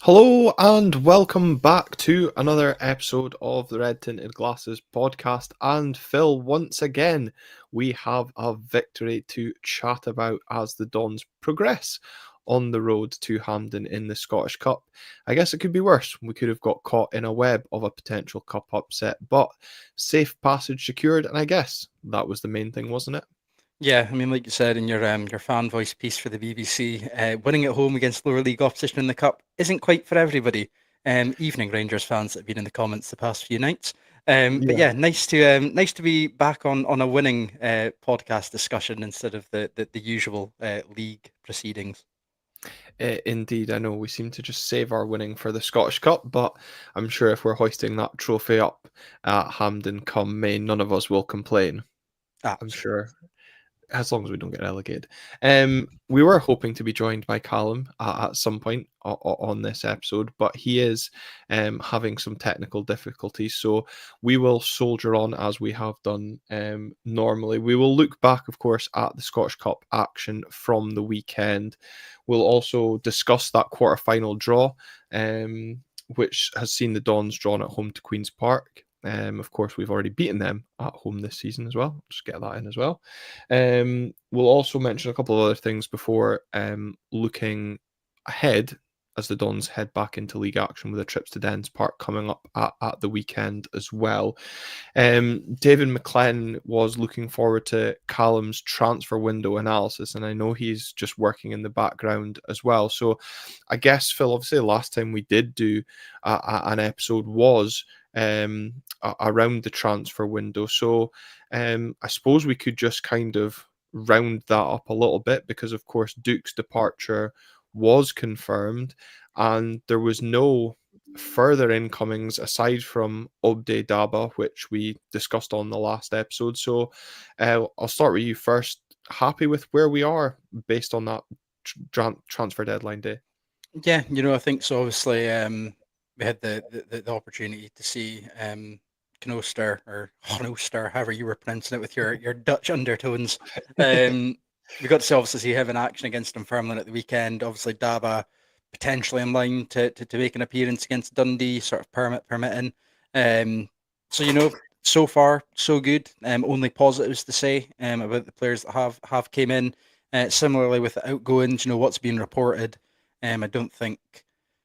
Hello and welcome back to another episode of the Red Tinted Glasses podcast. And Phil, once again, we have a victory to chat about as the Dons progress on the road to Hampden in the Scottish Cup. I guess it could be worse. We could have got caught in a web of a potential cup upset, but safe passage secured, and I guess that was the main thing, wasn't it? Yeah, I mean, like you said in your fan voice piece for the BBC, winning at home against lower league opposition in the cup isn't quite for everybody. Evening Rangers fans that have been in the comments the past few nights. But Yeah. yeah, nice to be back on a winning podcast discussion instead of the usual league proceedings. Indeed, I know we seem to just save our winning for the Scottish Cup, but I'm sure if we're hoisting that trophy up at Hampden come May, none of us will complain. I'm Absolutely. sure, as long as we don't get relegated. We were hoping to be joined by Callum at some point on this episode, but he is having some technical difficulties. So we will soldier on as we have done normally. We will look back, of course, at the Scottish Cup action from the weekend. We'll also discuss that quarter-final draw, which has seen the Dons drawn at home to Queen's Park. Of course, we've already beaten them at home this season as well. Just get that in as well. We'll also mention a couple of other things before looking ahead as the Dons head back into league action with the trips to Dens Park coming up at the weekend as well. David McLennan was looking forward to Callum's transfer window analysis, and I know he's just working in the background as well. So I guess, Phil, obviously, the last time we did do an episode was around the transfer window. So I suppose we could just kind of round that up a little bit because, of course, Duke's departure was confirmed and there was no further incomings aside from Obde Daba, which we discussed on the last episode. So I'll start with you first. Happy with where we are based on that transfer deadline day? Yeah, I think so. Obviously, we had the opportunity to see Knoster or Honoster, however you were pronouncing it with your Dutch undertones. Um, we got to obviously see him in action against Dunfermline at the weekend. Obviously, Daba potentially in line to make an appearance against Dundee, sort of permitting. Um, so so far so good. Only positives to say about the players that have came in. Similarly with the outgoings, what's been reported. I don't think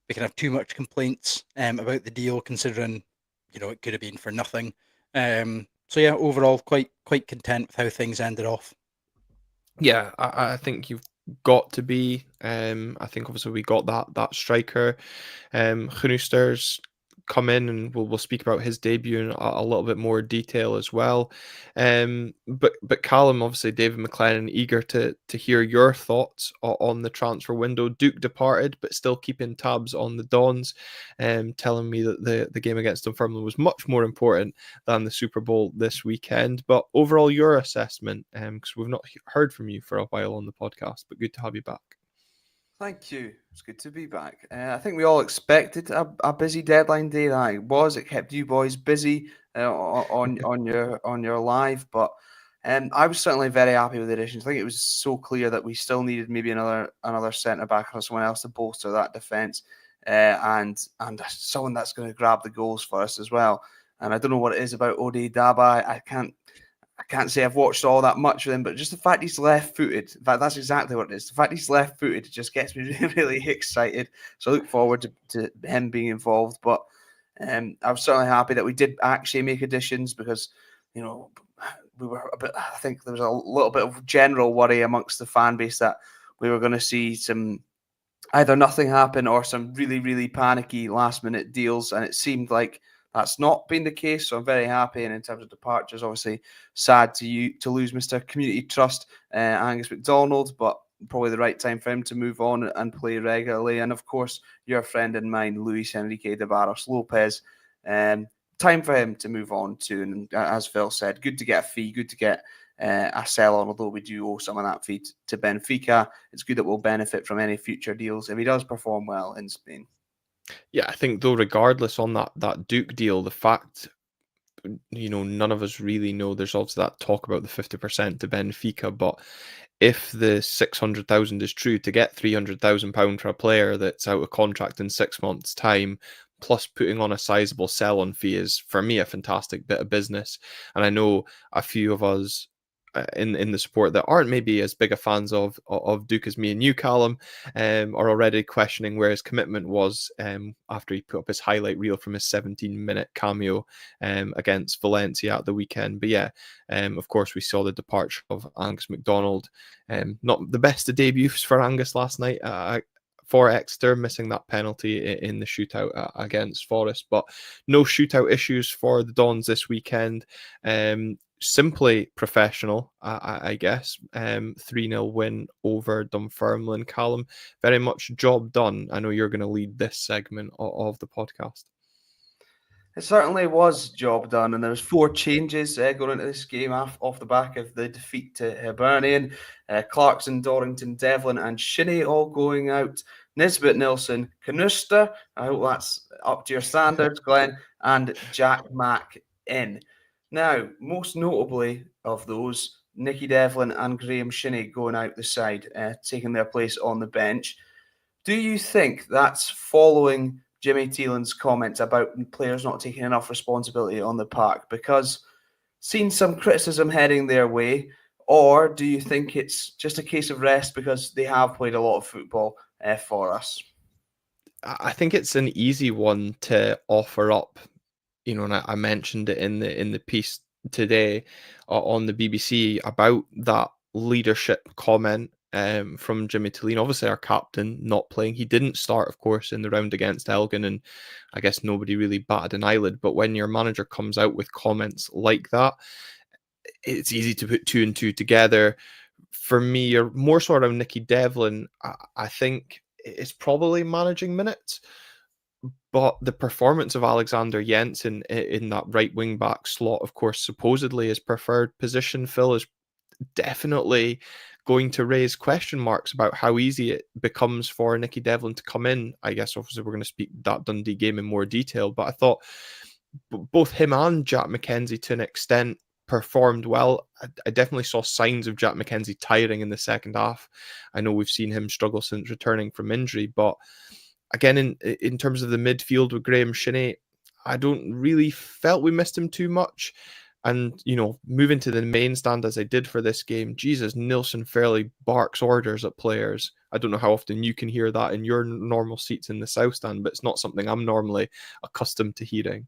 we can have too much complaints about the deal, considering it could have been for nothing. So yeah, overall, quite content with how things ended off. Yeah, I think you've got to be. I think obviously we got that striker. Gunusters come in and we'll speak about his debut in a little bit more detail as well. But Callum, obviously David McLennan, eager to hear your thoughts on the transfer window. Duke departed, but still keeping tabs on the Dons, telling me that the game against Dunfermline was much more important than the Super Bowl this weekend. But overall, your assessment, because we've not heard from you for a while on the podcast, but good to have you back. Thank you. It's good to be back. I think we all expected a busy deadline day. That it was. It kept you boys busy on your live, but I was certainly very happy with the additions. I think it was so clear that we still needed maybe another centre back or someone else to bolster that defence, and someone that's going to grab the goals for us as well. And I don't know what it is about Ode Daba. I can't say I've watched all that much of him, but just the fact he's left-footed. In fact, that's exactly what it is. The fact he's left-footed just gets me really, really excited. So I look forward to him being involved. But I was certainly happy that we did actually make additions because, you know, we were a bit. I think there was a little bit of general worry amongst the fan base that we were going to see some either nothing happen or some really, really panicky last-minute deals, and it seemed like that's not been the case. So I'm very happy. And in terms of departures, obviously sad to lose Mr. Community Trust Angus McDonald, but probably the right time for him to move on and play regularly. And of course, your friend and mine, Luis Enrique de Barros Lopez. Time for him to move on to, and as Phil said, good to get a fee, good to get a sell on, although we do owe some of that fee to Benfica. It's good that we'll benefit from any future deals if he does perform well in Spain. Yeah, I think though, regardless on that Duke deal, the fact none of us really know. There's also that talk about the 50% to Benfica, but if the 600,000 is true, to get £300,000 for a player that's out of contract in 6 months' time, plus putting on a sizable sell-on fee, is for me a fantastic bit of business. And I know a few of us in the sport that aren't maybe as big a fans of Duke as me and you, Callum, are already questioning where his commitment was after he put up his highlight reel from his 17-minute cameo against Valencia at the weekend. But yeah, of course, we saw the departure of Angus MacDonald. Not the best of debuts for Angus last night for Exeter, missing that penalty in the shootout against Forest. But no shootout issues for the Dons this weekend. Simply professional, I guess. 3-0 win over Dunfermline. Callum, very much job done. I know you're going to lead this segment of the podcast. It certainly was job done, and there was 4 changes going into this game off the back of the defeat to Hibernian. Clarkson, Dorrington, Devlin and Shinnie all going out. Nisbet, Nilsson, Canuster, I hope that's up to your standards, Glenn, and Jack Mack in. Now, most notably of those, Nicky Devlin and Graham Shinnie going out the side, taking their place on the bench. Do you think that's following Jimmy Teelan's comments about players not taking enough responsibility on the park? Because seen some criticism heading their way, or do you think it's just a case of rest because they have played a lot of football for us? I think it's an easy one to offer up. And I mentioned it in the piece today on the BBC about that leadership comment from Jimmy Tilleen. Obviously, our captain not playing. He didn't start, of course, in the round against Elgin, and I guess nobody really batted an eyelid. But when your manager comes out with comments like that, it's easy to put 2 and 2 together. For me, you're more so around Nicky Devlin. I think it's probably managing minutes. But the performance of Alexander Jensen in that right wing back slot, of course, supposedly his preferred position, Phil, is definitely going to raise question marks about how easy it becomes for Nicky Devlin to come in. I guess, obviously, we're going to speak that Dundee game in more detail, but I thought both him and Jack McKenzie, to an extent, performed well. I definitely saw signs of Jack McKenzie tiring in the second half. I know we've seen him struggle since returning from injury, but again, in terms of the midfield with Graham Shinnie, I don't really felt we missed him too much. And, moving to the main stand as I did for this game, Jesus, Nilsson fairly barks orders at players. I don't know how often you can hear that in your normal seats in the South Stand, but it's not something I'm normally accustomed to hearing.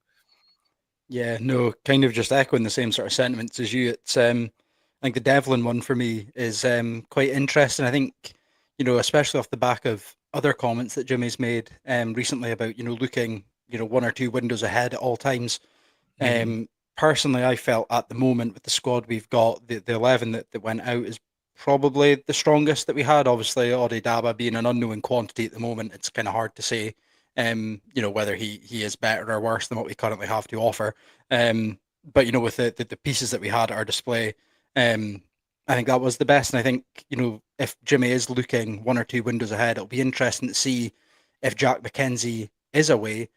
Yeah, no, kind of just echoing the same sort of sentiments as you. It's I think the Devlin one for me is quite interesting. I think, especially off the back of other comments that Jimmy's made recently about, looking, 1 or 2 windows ahead at all times. Personally, I felt at the moment with the squad we've got, the 11 that went out is probably the strongest that we had. Obviously, Ode Daba being an unknown quantity at the moment, it's kind of hard to say, whether he is better or worse than what we currently have to offer. But with the pieces that we had at our display, I think that was the best. And I think, if Jimmy is looking 1 or 2 windows ahead, it'll be interesting to see if Jack McKenzie is away,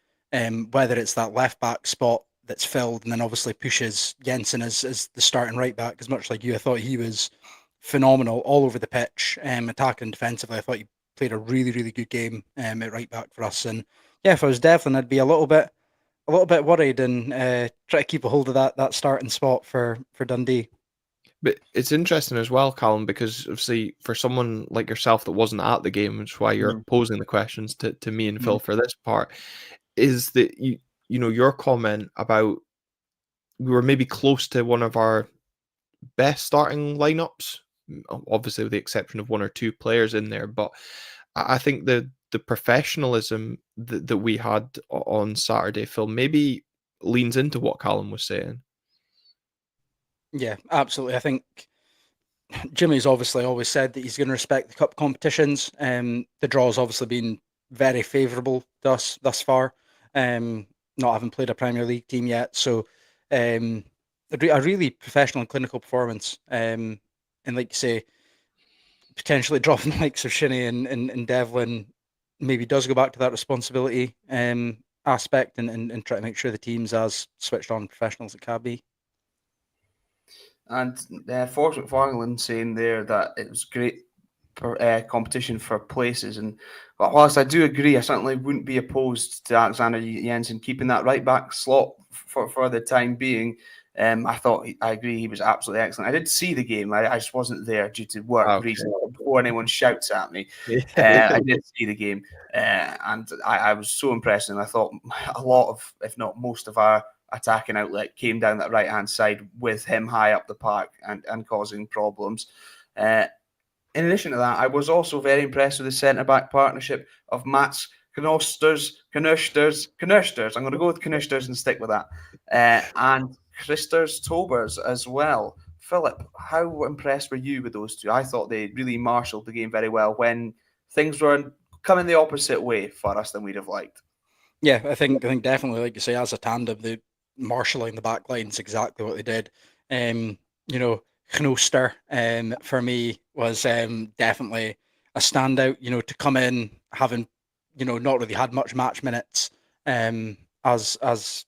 whether it's that left back spot that's filled, and then obviously pushes Jensen as the starting right back. Because much like you, I thought he was phenomenal all over the pitch, attacking and defensively. I thought he played a really, really good game at right back for us. And yeah, if I was Devlin, I'd be a little bit worried and try to keep a hold of that starting spot for Dundee. But it's interesting as well, Callum, because obviously for someone like yourself that wasn't at the game, which is why you're posing the questions to me and Phil for this part, is that your comment about we were maybe close to one of our best starting lineups, obviously with the exception of 1 or 2 players in there. But I think the professionalism that we had on Saturday, Phil, maybe leans into what Callum was saying. Yeah, absolutely. I think Jimmy's obviously always said that he's going to respect the cup competitions. The draw's obviously been very favourable to us thus far, not having played a Premier League team yet. So a really professional and clinical performance. And like you say, potentially dropping the likes of Shinnie and Devlin maybe does go back to that responsibility aspect and try to make sure the team's as switched on professionals it can be. And Forrest McFarlane saying there that it was great competition for places. And whilst I do agree, I certainly wouldn't be opposed to Alexander Jensen keeping that right back slot for the time being. I agree, he was absolutely excellent. I did see the game. I just wasn't there due to work reasons. Before anyone shouts at me, I did see the game, and I was so impressed. And I thought a lot of, if not most of our attacking outlet came down that right hand side with him high up the park and causing problems. In addition to that, I was also very impressed with the centre back partnership of Mats Knosters. I'm going to go with Knosters and stick with that. And Christers Tobers as well. Philip, how impressed were you with those two? I thought they really marshalled the game very well when things were coming the opposite way for us than we'd have liked. Yeah, I think definitely, like you say, as a tandem, the marshalling the back line is exactly what they did. You know, Knoster for me was definitely a standout. You know, to come in having not really had much match minutes as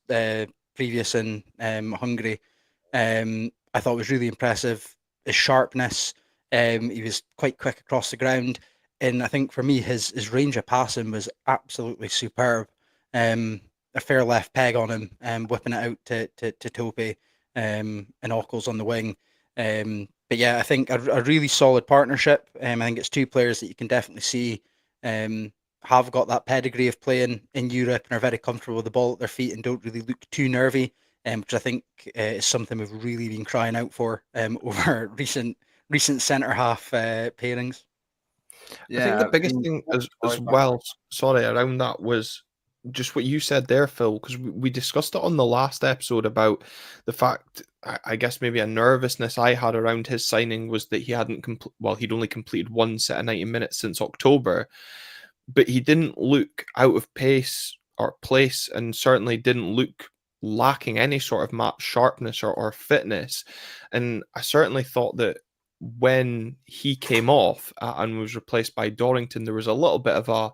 previous in Hungary. I thought was really impressive. His sharpness. He was quite quick across the ground, and I think for me his range of passing was absolutely superb. A fair left peg on him, whipping it out to Tope, and Ockles on the wing. But yeah, I think a really solid partnership. I think it's two players that you can definitely see have got that pedigree of playing in Europe and are very comfortable with the ball at their feet and don't really look too nervy, which I think is something we've really been crying out for over recent centre half pairings. I think the biggest thing as well, sorry, around that was just what you said there, Phil, because we discussed it on the last episode about the fact, I guess maybe a nervousness I had around his signing was that he hadn't he'd only completed one set of 90 minutes since October, but he didn't look out of pace or place, and certainly didn't look lacking any sort of match sharpness or fitness. And I certainly thought that when he came off and was replaced by Dorrington, there was a little bit of a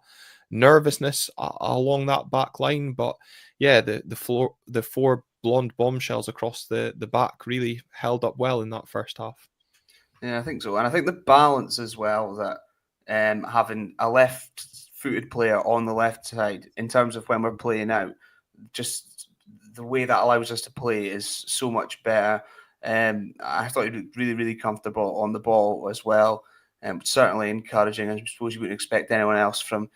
nervousness along that back line. But yeah, the four blonde bombshells across the back really held up well in that first half. Yeah, I think so. And I think the balance as well, that having a left-footed player on the left side in terms of when we're playing out, just the way that allows us to play is so much better. I thought he looked really, really comfortable on the ball as well. Certainly encouraging. I suppose you wouldn't expect anyone else from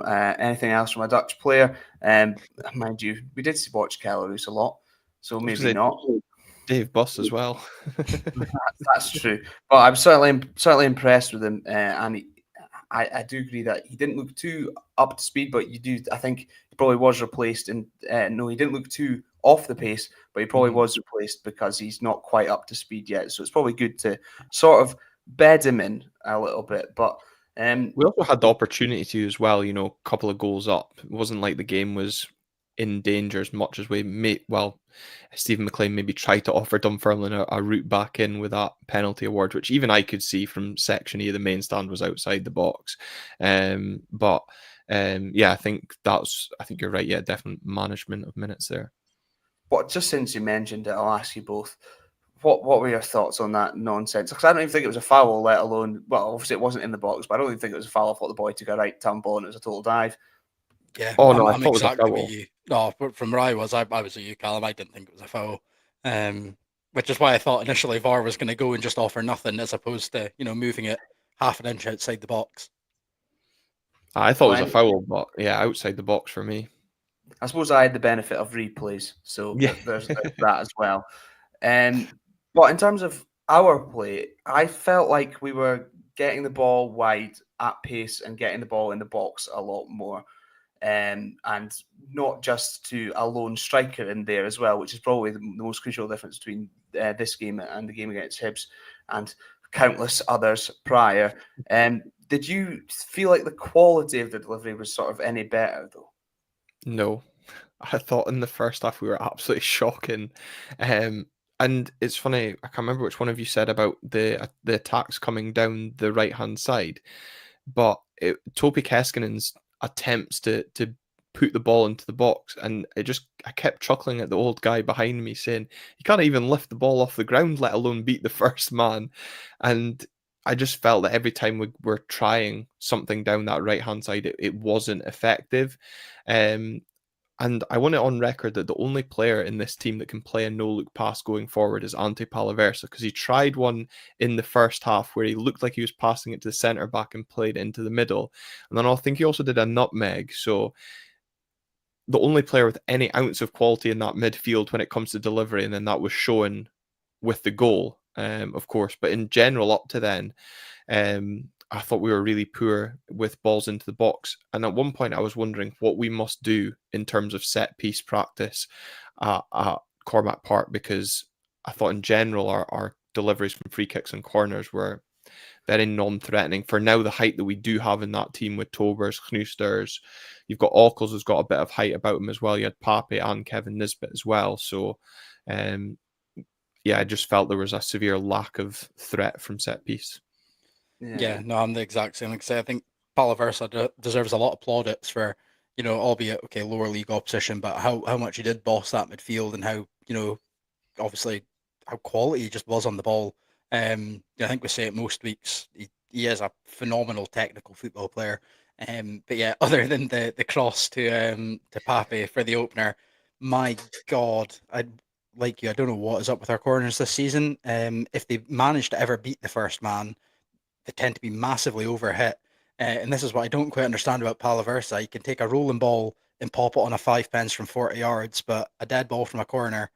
anything else from a Dutch player. Mind you, we did watch Belarus a lot, so maybe not. Dave Buss as well. That's true, but I'm certainly impressed with him, and I do agree that he didn't look too up to speed, but I think he probably was replaced. And no, he didn't look too off the pace, but he probably was replaced because he's not quite up to speed yet. So it's probably good to sort of bed him in a little bit. But we also had the opportunity to as well. A couple of goals up. It wasn't like the game was in danger as much as we may. Well, Stephen McLean maybe tried to offer Dunfermline a route back in with that penalty award, which even I could see from Section E, the main stand was outside the box. But yeah, I think you're right. Yeah, definite management of minutes there. But just since you mentioned it, I'll ask you both. What were your thoughts on that nonsense? Because I don't even think it was a foul, let alone, well, obviously it wasn't in the box, but I don't even think it was a foul. I thought the boy took a right tumble and it was a total dive. Yeah, oh no, I'm exactly with you. No, from where I was with you, Callum. I didn't think it was a foul, which is why I thought initially VAR was going to go and just offer nothing, as opposed to moving it half an inch outside the box. I thought it was a foul, but yeah, outside the box for me. I suppose I had the benefit of replays, so yeah. there's that as well. But in terms of our play, I felt like we were getting the ball wide at pace and getting the ball in the box a lot more. And not just to a lone striker in there as well, which is probably the most crucial difference between this game and the game against Hibs and countless others prior. Did you feel like the quality of the delivery was sort of any better, though? No. I thought in the first half we were absolutely shocking. And it's funny, I can't remember which one of you said about the attacks coming down the right-hand side, but Topi Keskinen's attempts to put the ball into the box, and I kept chuckling at the old guy behind me saying, "You can't even lift the ball off the ground, let alone beat the first man." And I just felt that every time we were trying something down that right hand side, it wasn't effective. And I want it on record that the only player in this team that can play a no-look pass going forward is Ante Palaversa, because he tried one in the first half where he looked like he was passing it to the centre back and played it into the middle. And then I think he also did a nutmeg. So the only player with any ounce of quality in that midfield when it comes to delivery, and then that was shown with the goal, of course. But in general, up to then, I thought we were really poor with balls into the box. And at one point, I was wondering what we must do in terms of set piece practice at Cormac Park, because I thought in general our deliveries from free kicks and corners were very non-threatening. For now, the height that we do have in that team with Tobers, Knoesters, you've got Ockles who's got a bit of height about him as well. You had Pape and Kevin Nisbet as well. So, yeah, I just felt there was a severe lack of threat from set piece. Yeah, no, I'm the exact same. Like I say, I think Palaversa deserves a lot of plaudits for, albeit okay, lower league opposition, but how much he did boss that midfield, and how, obviously how quality he just was on the ball. I think we say it most weeks. He is a phenomenal technical football player. But yeah, other than the cross to Pape for the opener, my God, I like you. I don't know what is up with our corners this season. If they manage to ever beat the first man, they tend to be massively overhit. And this is what I don't quite understand about Palaversa. You can take a rolling ball and pop it on a 5 pence from 40 yards, but a dead ball from a corner,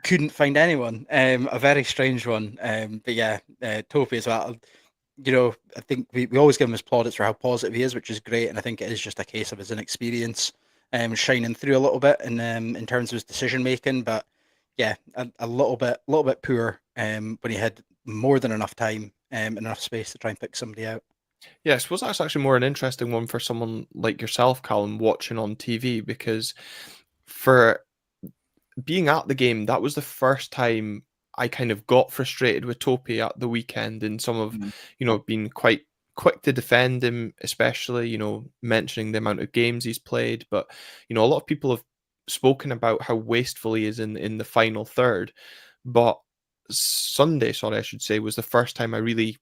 couldn't find anyone. A very strange one. But yeah, Topi as well. I think we always give him his plaudits for how positive he is, which is great. And I think it is just a case of his inexperience shining through a little bit in terms of his decision making. But yeah, a little bit poor when he had more than enough time and enough space to try and pick somebody out. Yeah, I suppose that's actually more an interesting one for someone like yourself, Callum, watching on TV, because for being at the game, that was the first time I kind of got frustrated with Topi at the weekend, and some of, being quite quick to defend him, especially, mentioning the amount of games he's played. But, a lot of people have spoken about how wasteful he is in the final third. But Sunday, sorry, I should say, was the first time I really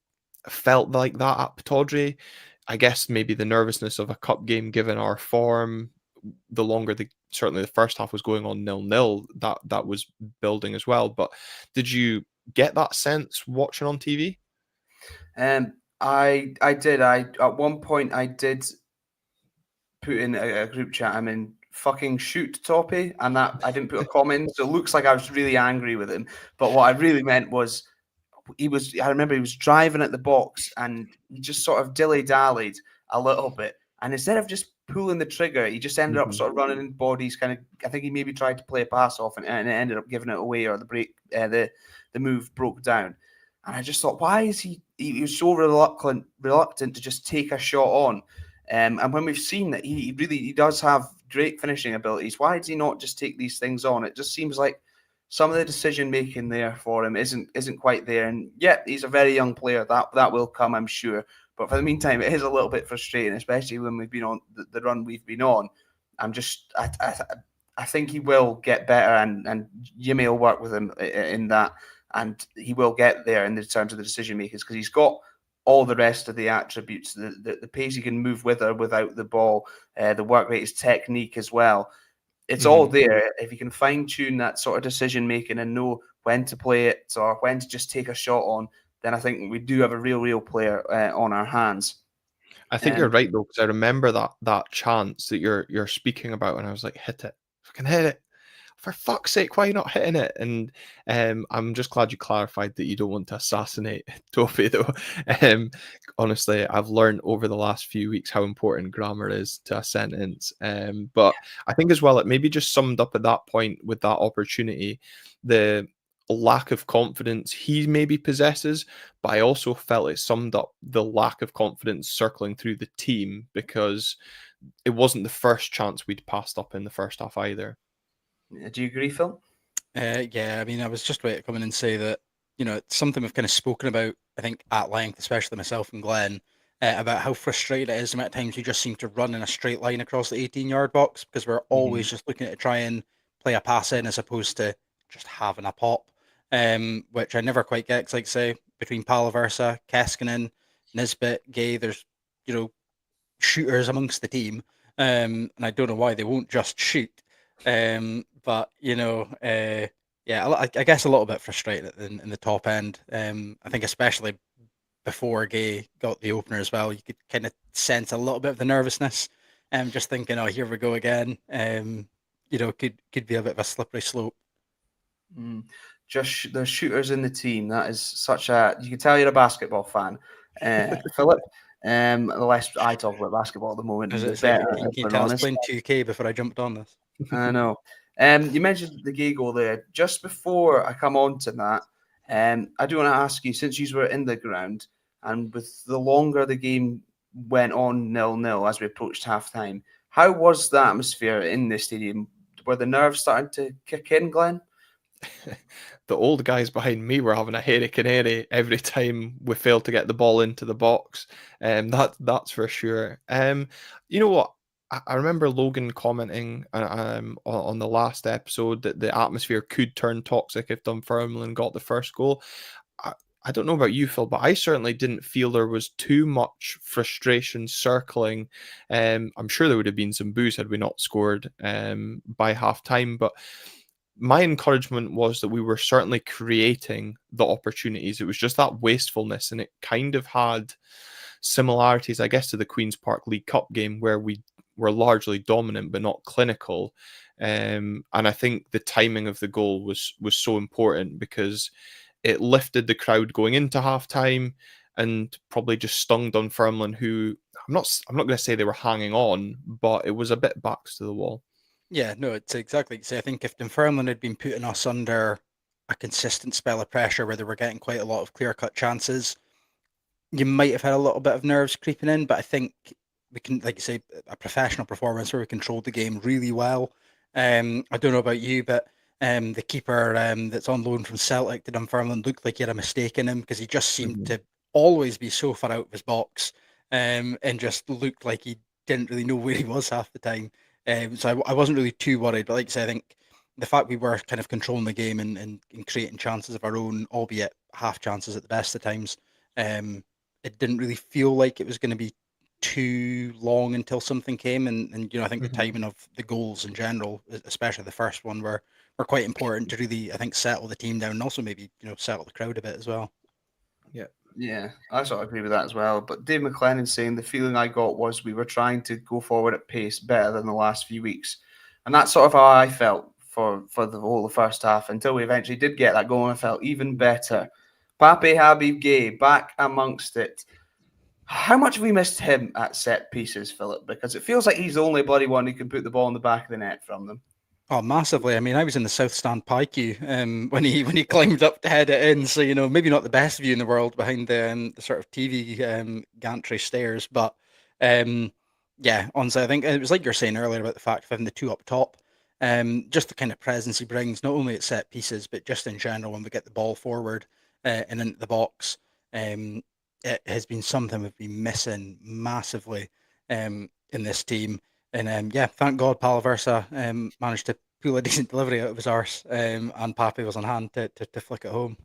felt like that at Pataudry. I guess maybe the nervousness of a cup game given our form, the longer certainly the first half was going on 0-0, that was building as well. But did you get that sense watching on TV? I did. At one point I did put in a group chat, I'm in fucking shoot Toppy, and that I didn't put a comment, so it looks like I was really angry with him. But what I really meant was I remember he was driving at the box and he just sort of dilly-dallied a little bit. And instead of just pulling the trigger, he just ended up sort of running in bodies. I think he maybe tried to play a pass off and it ended up giving it away, or the move broke down. And I just thought, why is he was so reluctant to just take a shot on? And when we've seen that he does have great finishing abilities, why does he not just take these things on? It just seems like some of the decision making there for him isn't quite there. And yeah, he's a very young player. That will come, I'm sure. But for the meantime, it is a little bit frustrating, especially when we've been on the run we've been on. I think he will get better, and Jimmy will work with him in that, and he will get there in terms of the decision makers, because he's got all the rest of the attributes, the pace he can move with or without the ball, the work rate, his technique as well. It's all there. If you can fine tune that sort of decision making and know when to play it or when to just take a shot on, then I think we do have a real player on our hands. I think you're right though, because I remember that chance that you're speaking about, and I was like, hit it, fucking hit it. For fuck's sake, why are you not hitting it? And I'm just glad you clarified that you don't want to assassinate Tofi, though. Honestly, I've learned over the last few weeks how important grammar is to a sentence. But I think as well, it maybe just summed up at that point with that opportunity, the lack of confidence he maybe possesses, but I also felt it summed up the lack of confidence circling through the team, because it wasn't the first chance we'd passed up in the first half either. Do you agree, Phil? Yeah, I mean, I was just about to come in and say that, it's something we've kind of spoken about, I think, at length, especially myself and Glenn, about how frustrated it is the amount of times we just seem to run in a straight line across the 18-yard box because we're always just looking to try and play a pass in as opposed to just having a pop, which I never quite get. 'Cause like say between Palaversa, Keskinen, Nisbet, Gay, there's shooters amongst the team, and I don't know why they won't just shoot. But yeah, I guess a little bit frustrated in the top end. I think especially before Gay got the opener as well, you could kind of sense a little bit of the nervousness. Just thinking, oh, here we go again. Could be a bit of a slippery slope. Just there's shooters in the team. That is such a, you can tell you're a basketball fan, Philip. The less I talk about basketball at the moment, As the I say, better. can If you we're tell I was honest. playing 2K before I jumped on this? I know. You mentioned the Gay goal there. Just before I come on to that, I do want to ask you, since you were in the ground, and with the longer the game went on 0-0 as we approached half time, how was the atmosphere in the stadium? Were the nerves starting to kick in, Glenn? The old guys behind me were having a hairy canary every time we failed to get the ball into the box. That's for sure. You know what? I remember Logan commenting on the last episode that the atmosphere could turn toxic if Dunfermline got the first goal. I don't know about you, Phil, but I certainly didn't feel there was too much frustration circling. I'm sure there would have been some boos had we not scored by half time, but my encouragement was that we were certainly creating the opportunities. It was just that wastefulness, and it kind of had similarities, I guess, to the Queen's Park League Cup game where we were largely dominant but not clinical. And I think the timing of the goal was so important because it lifted the crowd going into halftime and probably just stung Dunfermline, who I'm not going to say they were hanging on, but it was a bit backs to the wall. Yeah, no, it's exactly like you say. I think if Dunfermline had been putting us under a consistent spell of pressure where they were getting quite a lot of clear-cut chances, you might have had a little bit of nerves creeping in. But I think we can, like you say, a professional performance where we controlled the game really well. I don't know about you, but the keeper that's on loan from Celtic to Dunfermline looked like he had a mistake in him because he just seemed to always be so far out of his box, and just looked like he didn't really know where he was half the time. So I wasn't really too worried. But like I say, I think the fact we were kind of controlling the game and creating chances of our own, albeit half chances at the best of times, it didn't really feel like it was going to be too long until something came. And I think the timing of the goals in general, especially the first one, were quite important to really, I think, settle the team down and also maybe settle the crowd a bit as well. Yeah, I sort of agree with that as well. But Dave McLennan's saying the feeling I got was we were trying to go forward at pace better than the last few weeks. And that's sort of how I felt for the whole of the first half until we eventually did get that goal and I felt even better. Pape Habib Gay back amongst it. How much have we missed him at set pieces, Philip? Because it feels like he's the only bloody one who can put the ball in the back of the net from them. Oh, massively. I mean, I was in the South Stand pie queue when he climbed up to head it in. So, maybe not the best view in the world behind the sort of TV gantry stairs. But yeah, honestly, I think it was like you're saying earlier about the fact of having the two up top. Just the kind of presence he brings, not only at set pieces, but just in general when we get the ball forward and into the box. It has been something we've been missing massively in this team. And yeah, thank God Palaversa managed to pull a decent delivery out of his arse, and Pape was on hand to flick it home.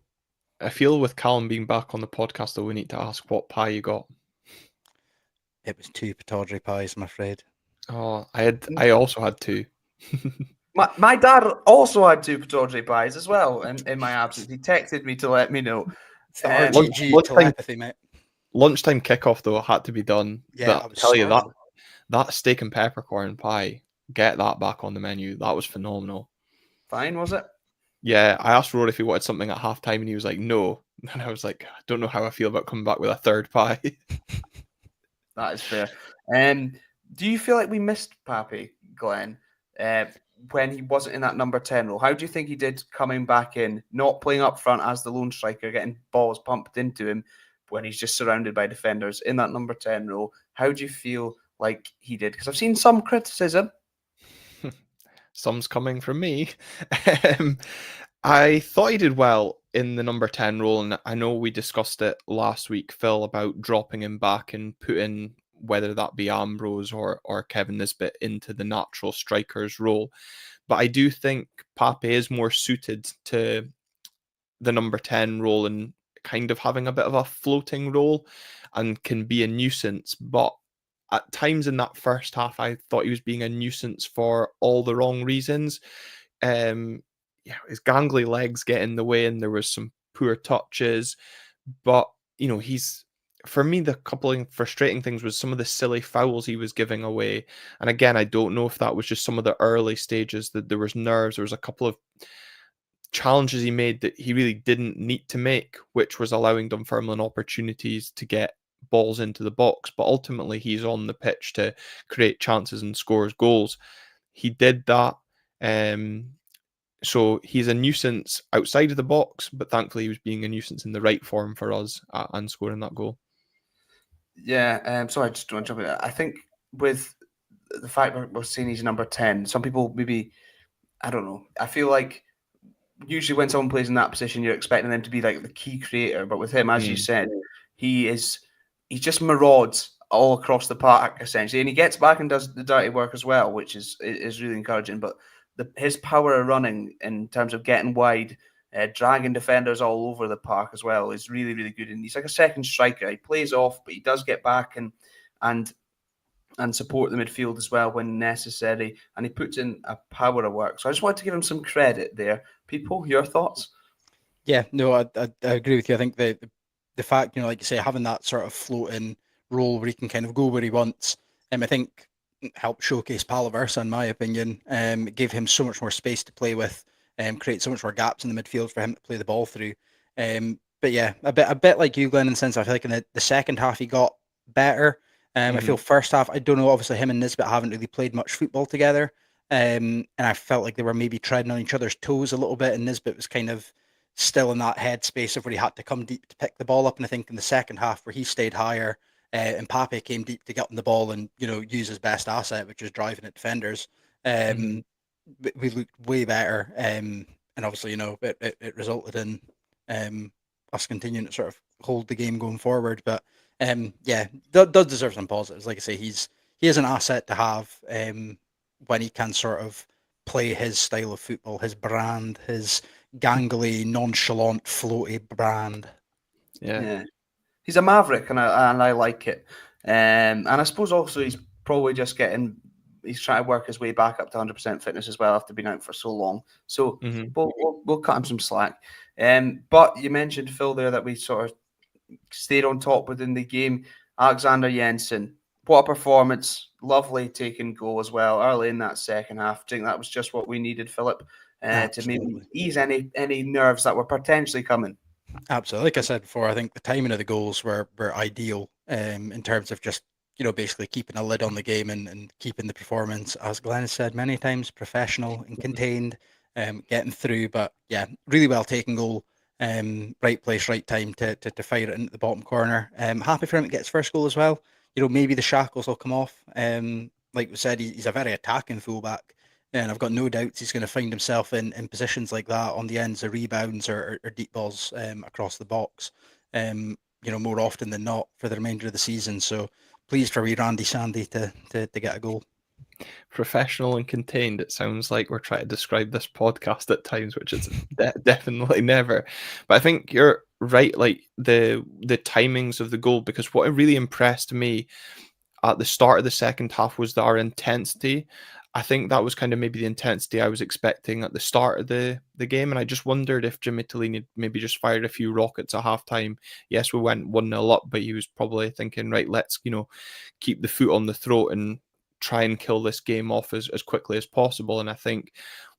I feel with Callum being back on the podcast, though, we need to ask what pie you got. It was 2 Pataudry pies, I'm afraid. Oh, I also had 2. My dad also had 2 Pataudry pies as well in my absence. He texted me to let me know. It's the RTG telepathy, mate. Lunchtime kickoff, though, had to be done. Yeah, I tell you that steak and peppercorn pie, get that back on the menu. That was phenomenal. Fine, was it? Yeah, I asked Rory if he wanted something at halftime, and he was like, no. And I was like, I don't know how I feel about coming back with a third pie. That is fair. Do you feel like we missed Pape, Glenn, when he wasn't in that number 10 role? How do you think he did coming back in, not playing up front as the lone striker, getting balls pumped into him when he's just surrounded by defenders in that number 10 role? How do you feel like he did? Because I've seen some criticism. Some's coming from me. I thought he did well. in the number 10 role, and I know we discussed it last week, Phil, about dropping him back and putting whether that be Ambrose or Kevin Nisbet into the natural striker's role. But I do think Pape is more suited to the number 10 role and kind of having a bit of a floating role and can be a nuisance. But at times in that first half, I thought he was being a nuisance for all the wrong reasons. His gangly legs get in the way and there was some poor touches. But, for me, the couple of frustrating things was some of the silly fouls he was giving away. And again, I don't know if that was just some of the early stages, that there was nerves. There was a couple of challenges he made that he really didn't need to make, which was allowing Dunfermline opportunities to get balls into the box. But ultimately, he's on the pitch to create chances and scores goals. He did that. So he's a nuisance outside of the box, but thankfully he was being a nuisance in the right form for us and scoring that goal. Yeah, sorry, I just want to jump in. I think with the fact we're seeing he's number 10, some people maybe, I don't know, I feel like usually when someone plays in that position, you're expecting them to be like the key creator. But with him, as you said, he just marauds all across the park, essentially. And he gets back and does the dirty work as well, which is really encouraging. But his power of running in terms of getting wide, dragging defenders all over the park as well is really, really good. And he's like a second striker. He plays off, but he does get back and support the midfield as well when necessary. And he puts in a power of work. So I just wanted to give him some credit there. People, your thoughts? Yeah, no, I agree with you. I think the fact, like you say, having that sort of floating role where he can kind of go where he wants, I think helped showcase Palaversa, in my opinion. It gave him so much more space to play with, create so much more gaps in the midfield for him to play the ball through. But yeah, a bit like you, Glenn, in the sense I feel like in the second half he got better. I feel first half, I don't know, obviously him and Nisbet haven't really played much football together. And I felt like they were maybe treading on each other's toes a little bit, and Nisbet was kind of still in that headspace of where he had to come deep to pick the ball up. And I think in the second half where he stayed higher, and Pape came deep to get on the ball and use his best asset, which is driving at defenders. We looked way better, and obviously it resulted in us continuing to sort of hold the game going forward. But yeah, does deserve some positives. Like I say, he is an asset to have when he can sort of play his style of football, his brand, his gangly, nonchalant, floaty brand. Yeah. He's a maverick, and I like it. And I suppose also he's probably just he's trying to work his way back up to 100% fitness as well after being out for so long. So we'll cut him some slack. But you mentioned, Phil, there that we sort of stayed on top within the game. Alexander Jensen, what a performance. Lovely taking goal as well early in that second half. I think that was just what we needed, Philip, to maybe ease any nerves that were potentially coming. Absolutely. Like I said before, I think the timing of the goals were ideal in terms of just, basically keeping a lid on the game and keeping the performance, as Glenn has said many times, professional and contained, getting through. But yeah, really well taken goal. Right place, right time to fire it into the bottom corner. Happy for him to get his first goal as well. Maybe the shackles will come off. Like we said, he's a very attacking fullback. And I've got no doubts he's going to find himself in positions like that on the ends of rebounds or deep balls across the box, more often than not for the remainder of the season. So pleased for wee Randy Sandy to get a goal. Professional and contained. It sounds like we're trying to describe this podcast at times, which is definitely never. But I think you're right, like the timings of the goal, because what really impressed me at the start of the second half was our intensity. I think that was kind of maybe the intensity I was expecting at the start of the game. And I just wondered if Jimmy Tellini maybe just fired a few rockets at halftime. Yes, we went 1-0 up, but he was probably thinking, right, let's, keep the foot on the throat and try and kill this game off as quickly as possible. And I think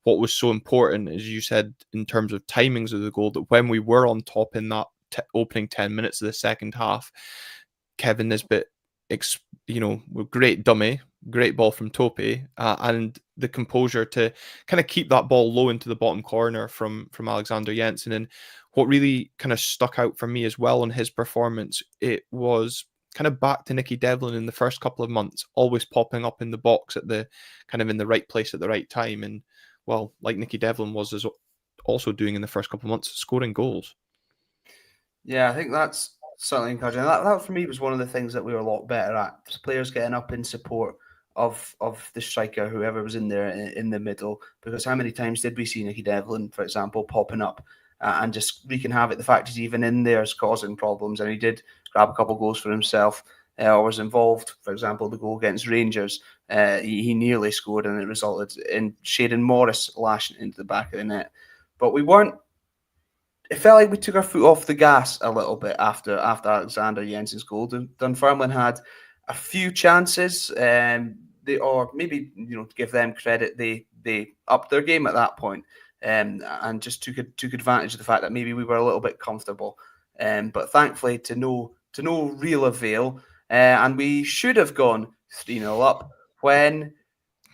what was so important, as you said, in terms of timings of the goal, that when we were on top in that opening 10 minutes of the second half, Kevin Nisbet, great dummy, great ball from Tope, and the composure to kind of keep that ball low into the bottom corner from Alexander Jensen. And what really kind of stuck out for me as well in his performance, it was kind of back to Nicky Devlin in the first couple of months, always popping up in the box at the kind of in the right place at the right time. And well, like Nicky Devlin was also doing in the first couple of months, scoring goals. Yeah, I think that's certainly encouraging. That for me was one of the things that we were a lot better at. Players getting up in support of the striker, whoever was in there in the middle. Because how many times did we see Nicky Devlin, for example, popping up and just wreaking havoc? The fact he's even in there is causing problems, and he did grab a couple of goals for himself. Or was involved, for example, the goal against Rangers. He nearly scored, and it resulted in Shaden Morris lashing into the back of the net. But we weren't. It felt like we took our foot off the gas a little bit after Alexander Jensen's goal. Dunfermline had a few chances, or maybe to give them credit, they upped their game at that point, and just took advantage of the fact that maybe we were a little bit comfortable, but thankfully to no real avail, and we should have gone 3-0 up when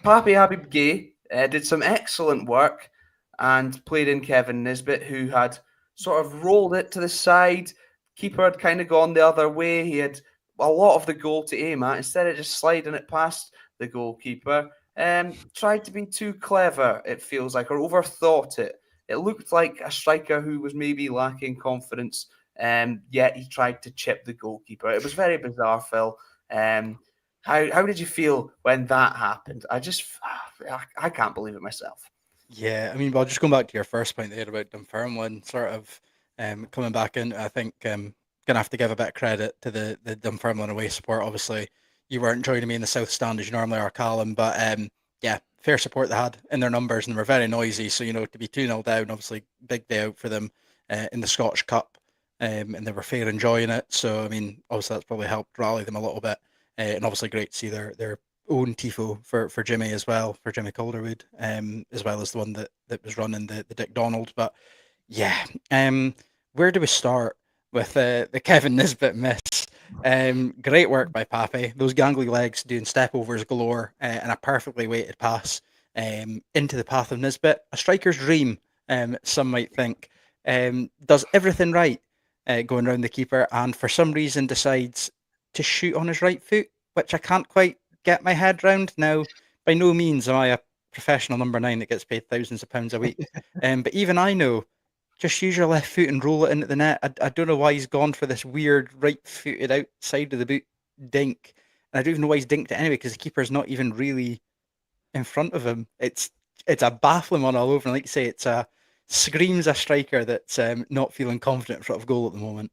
Papi Habib Gay did some excellent work and played in Kevin Nisbet, who had sort of rolled it to the side. Keeper had kind of gone the other way. He had a lot of the goal to aim at. Instead of just sliding it past the goalkeeper, tried to be too clever, it feels like, or overthought it. It looked like a striker who was maybe lacking confidence, yet he tried to chip the goalkeeper. It was very bizarre, Phil. How did you feel when that happened? I can't believe it myself. Yeah, I mean, well, just going back to your first point there about Dunfermline, sort of coming back in, I think gonna have to give a bit of credit to the Dunfermline away support. Obviously, you weren't joining me in the South Stand as you normally are, Callum, but yeah, fair support they had in their numbers, and they were very noisy. So to be 2-0 down, obviously big day out for them in the Scottish Cup, and they were fair enjoying it. So I mean, obviously that's probably helped rally them a little bit, and obviously great to see their own tifo for Jimmy as well, for Jimmy Calderwood, as well as the one that was running the Dick Donald. But yeah, where do we start with the Kevin Nisbet miss? Great work by Pape. Those gangly legs doing step overs galore, and a perfectly weighted pass into the path of Nisbet. A striker's dream, some might think. Does everything right going around the keeper, and for some reason decides to shoot on his right foot, which I can't quite get my head round. Now, by no means am I a professional number 9 that gets paid thousands of pounds a week, but even I know, just use your left foot and roll it into the net. I don't know why he's gone for this weird right-footed outside of the boot dink. And I don't even know why he's dinked it anyway, because the keeper's not even really in front of him. It's a baffling one all over. And like you say, it's a screams a striker that's not feeling confident in front of goal at the moment.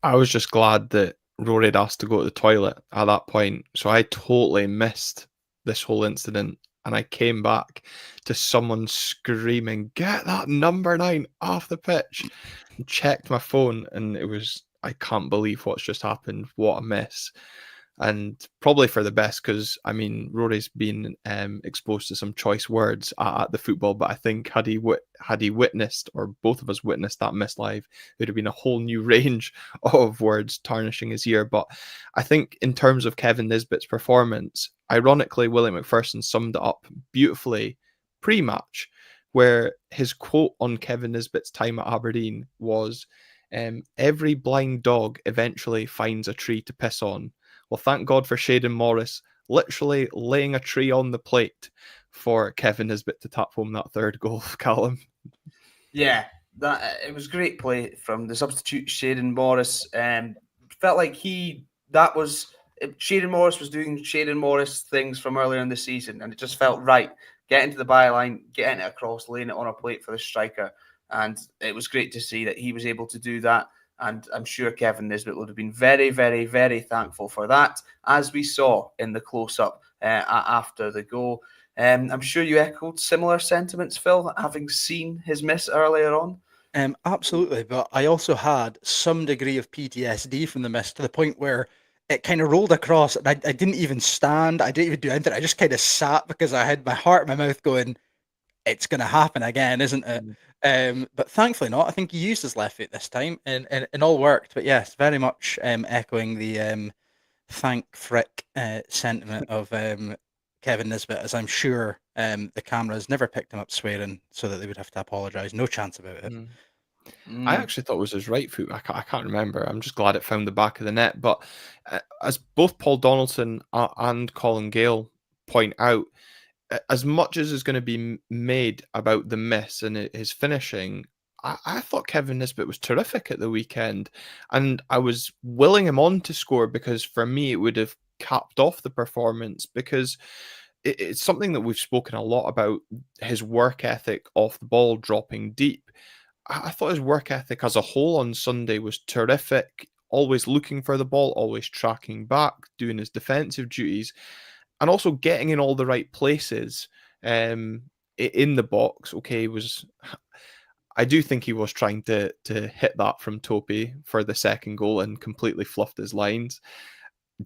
I was just glad that Rory had asked to go to the toilet at that point. So I totally missed this whole incident. And I came back to someone screaming, "Get that number 9 off the pitch!" And checked my phone, and it was, I can't believe what's just happened. What a miss. And probably for the best, because I mean, Rory's been exposed to some choice words at the football, but I think had he witnessed, or both of us witnessed that miss live, it would have been a whole new range of words tarnishing his ear. But I think in terms of Kevin Nisbet's performance, ironically, William McPherson summed it up beautifully pre-match, where his quote on Kevin Nisbet's time at Aberdeen was, "Every blind dog eventually finds a tree to piss on." Well, thank God for Shaden Morris literally laying a tree on the plate for Kevin Nisbet to tap home that third goal, Callum. Yeah, that it was great play from the substitute Shaden Morris. Felt like Shaden Morris was doing Shaden Morris things from earlier in the season, and it just felt right. Getting to the byline, getting it across, laying it on a plate for the striker, and it was great to see that he was able to do that. And I'm sure Kevin Nisbet would have been very, very, very thankful for that, as we saw in the close-up after the goal. I'm sure you echoed similar sentiments, Phil, having seen his miss earlier on. Absolutely, but I also had some degree of PTSD from the miss, to the point where it kind of rolled across, and I didn't even stand. I didn't even do anything. I just kind of sat, because I had my heart in my mouth going, it's going to happen again, isn't it? But thankfully not. I think he used his left foot this time, and all worked. But yes, very much echoing the thank frick sentiment of Kevin Nisbet, as I'm sure the cameras never picked him up swearing, so that they would have to apologise. No chance about it. I actually thought it was his right foot. I can't remember. I'm just glad it found the back of the net. But as both Paul Donaldson and Colin Gale point out, as much as is going to be made about the miss and his finishing, I thought Kevin Nisbet was terrific at the weekend, and I was willing him on to score because for me it would have capped off the performance, because it's something that we've spoken a lot about, his work ethic off the ball, dropping deep. I thought his work ethic as a whole on Sunday was terrific, always looking for the ball, always tracking back, doing his defensive duties, and also getting in all the right places in the box. Okay, I do think he was trying to hit that from Topi for the second goal and completely fluffed his lines.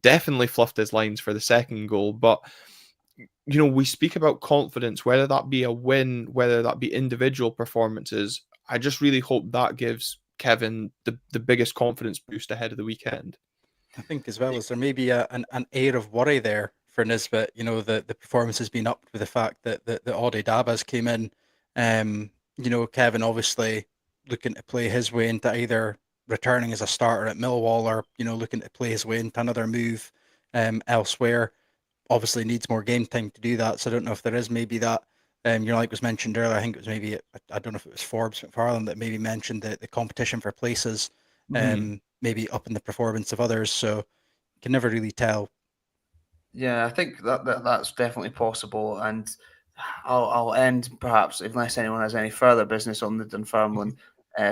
Definitely fluffed his lines for the second goal, but we speak about confidence, whether that be a win, whether that be individual performances. I just really hope that gives Kevin the biggest confidence boost ahead of the weekend. I think as well as there may be an air of worry there for Nisbet. The performance has been upped with the fact that the Ode Dabas came in. Kevin obviously looking to play his way into either returning as a starter at Millwall or looking to play his way into another move elsewhere. Obviously needs more game time to do that. So I don't know if there is maybe that. Like was mentioned earlier, I think it was maybe I don't know if it was Forbes McFarlane that maybe mentioned the competition for places, maybe up in the performance of others. So you can never really tell. Yeah, I think that's definitely possible, and I'll end perhaps, unless anyone has any further business on the Dunfermline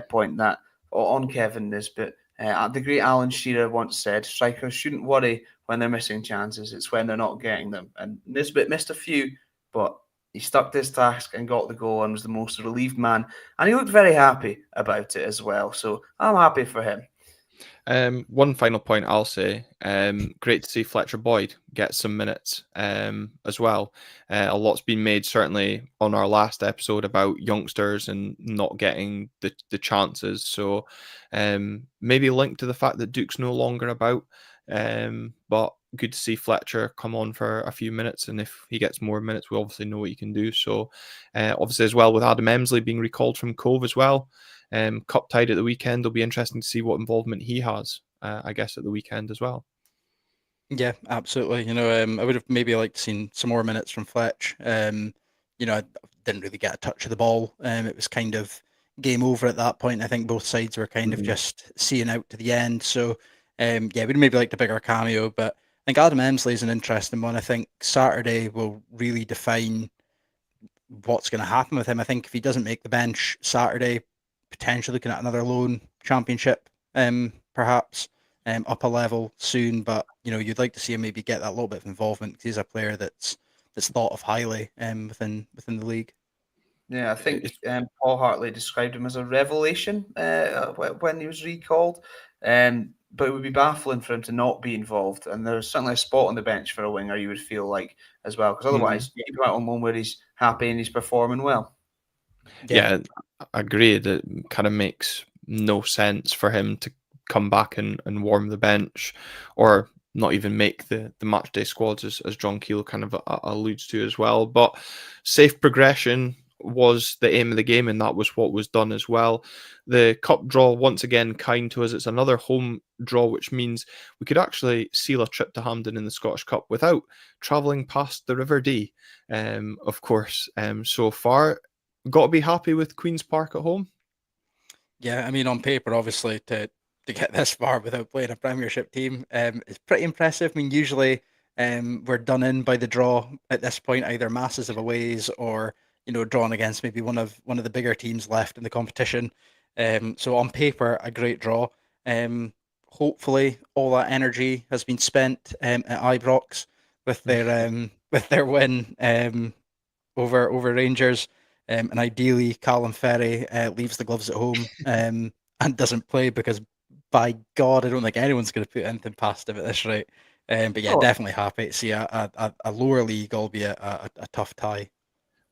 point, that on Kevin Nisbet. The great Alan Shearer once said, "Strikers shouldn't worry when they're missing chances; it's when they're not getting them." And Nisbet missed a few, but he stuck to his task and got the goal and was the most relieved man, and he looked very happy about it as well. So I'm happy for him. One final point I'll say, great to see Fletcher Boyd get some minutes as well. A lot's been made, certainly on our last episode, about youngsters and not getting the chances. So maybe linked to the fact that Duke's no longer about, but good to see Fletcher come on for a few minutes. And if he gets more minutes, we obviously know what he can do. So obviously as well with Adam Emsley being recalled from Cove as well. Cup tied at the weekend. It'll be interesting to see what involvement he has, I guess, at the weekend as well. Yeah, absolutely. I would have maybe liked to seen some more minutes from Fletch. I didn't really get a touch of the ball. It was kind of game over at that point. I think both sides were kind of just seeing out to the end. So, we'd maybe liked a bigger cameo. But I think Adam Emsley is an interesting one. I think Saturday will really define what's going to happen with him. I think if he doesn't make the bench Saturday, potentially looking at another loan championship, perhaps up a level soon. But you'd like to see him maybe get that little bit of involvement because he's a player that's thought of highly within the league. Yeah, I think Paul Hartley described him as a revelation when he was recalled. But it would be baffling for him to not be involved. And there's certainly a spot on the bench for a winger, you would feel like, as well. Because otherwise, you keep him out on loan where he's happy and he's performing well. Yeah, I agree. It kind of makes no sense for him to come back and warm the bench, or not even make the match day squads, as John Keel kind of alludes to as well. But safe progression was the aim of the game, and that was what was done as well. The cup draw, once again, kind to us. It's another home draw, which means we could actually seal a trip to Hampden in the Scottish Cup without travelling past the River Dee, of course. So far, got to be happy with Queen's Park at home. Yeah, I mean, on paper, obviously, to get this far without playing a Premiership team is pretty impressive. I mean, usually we're done in by the draw at this point, either masses of aways or drawn against maybe one of the bigger teams left in the competition. So on paper, a great draw. Hopefully, all that energy has been spent at Ibrox with their win over Rangers. And ideally, Callum Ferry leaves the gloves at home and doesn't play because, by God, I don't think anyone's going to put anything past him at this rate. But yeah, definitely happy to see a lower league, albeit a tough tie.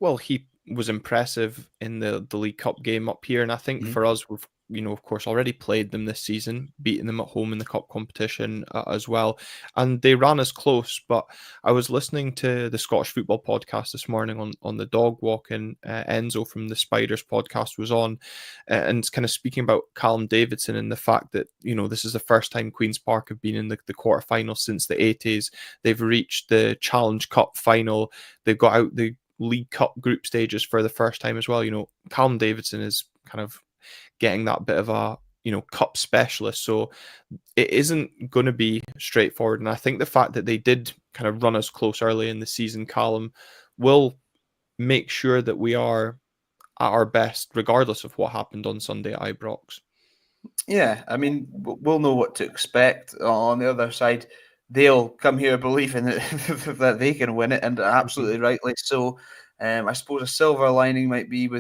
Well, he was impressive in the League Cup game up here, and I think for us, we've of course, already played them this season, beating them at home in the cup competition as well. And they ran us close. But I was listening to the Scottish Football podcast this morning on the dog walk, and Enzo from the Spiders podcast was on, and kind of speaking about Callum Davidson and the fact that, this is the first time Queen's Park have been in the quarterfinal since the 80s. They've reached the Challenge Cup final. They've got out the League Cup group stages for the first time as well. Callum Davidson is kind of getting that bit of a cup specialist, so it isn't going to be straightforward. And I think the fact that they did kind of run us close early in the season, Callum, will make sure that we are at our best regardless of what happened on Sunday at Ibrox. Yeah, I mean, we'll know what to expect. On the other side, they'll come here believing that, that they can win it, and absolutely rightly so. I suppose a silver lining might be